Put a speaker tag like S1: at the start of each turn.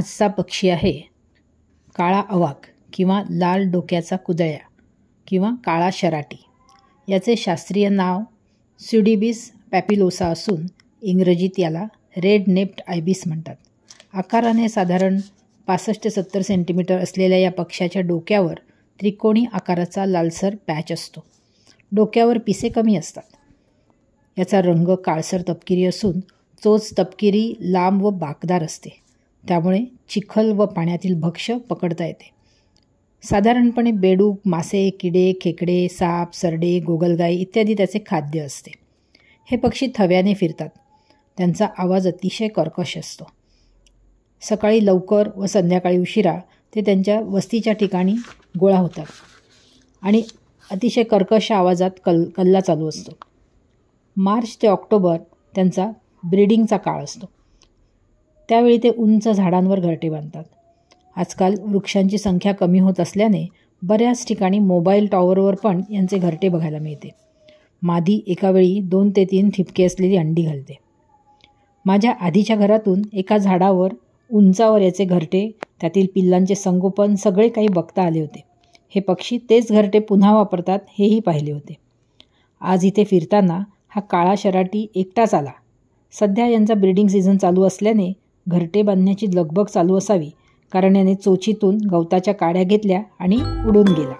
S1: आजचा पक्षी आहे काळा अवाक किंवा लाल डोक्याचा कुदळ्या किंवा काळा शराटी. याचे शास्त्रीय नाव स्युडिबिस पॅपिलोसा असून इंग्रजीत याला रेड नेप्ड आयबिस म्हणतात. आकाराने साधारण 65 ते 70 सेंटीमीटर असलेल्या या पक्ष्याच्या डोक्यावर त्रिकोणी आकाराचा लालसर पॅच असतो. डोक्यावर पिसे कमी असतात. याचा रंग काळसर तपकिरी असून चोच तपकिरी, लांब व बाकदार असते. त्यामुळे चिखल व पाण्यातील भक्ष्य पकडता येते. साधारणपणे बेडूक, मासे, किडे, खेकडे, साप, सरडे, गोगलगाई इत्यादी त्याचे खाद्य असते. हे पक्षी थव्याने फिरतात. त्यांचा आवाज अतिशय कर्कश असतो. सकाळी लवकर व संध्याकाळी उशिरा ते त्यांच्या वस्तीच्या ठिकाणी गोळा होतात आणि अतिशय कर्कश आवाजात कल्ला चालू असतो. मार्च ते ऑक्टोबर त्यांचा ब्रीडिंगचा काळ असतो. त्यावेळी ते उंच झाडांवर घरटे बांधतात. आजकाल वृक्षांची संख्या कमी होत असल्याने बऱ्याच ठिकाणी मोबाईल टॉवरवर पण यांचे घरटे बघायला मिळते. मादी एकावेळी 2 ते 3 ठिपके असलेली अंडी घालते. माझ्या आधीच्या घरातून एका झाडावर उंचावर याचे घरटे, त्यातील पिल्लांचे संगोपन सगळे काही बघता आले होते. हे पक्षी तेच घरटे पुन्हा वापरतात हेही पाहिले होते. आज इथे फिरताना हा काळा शराटी एकटाच आला. सध्या यांचा ब्रीडिंग सीझन चालू असल्याने घरटे बांधण्याची लगबग चालू असावी, कारण याने चोचीतून गवताच्या काड्या घेतल्या आणि उडून गेला.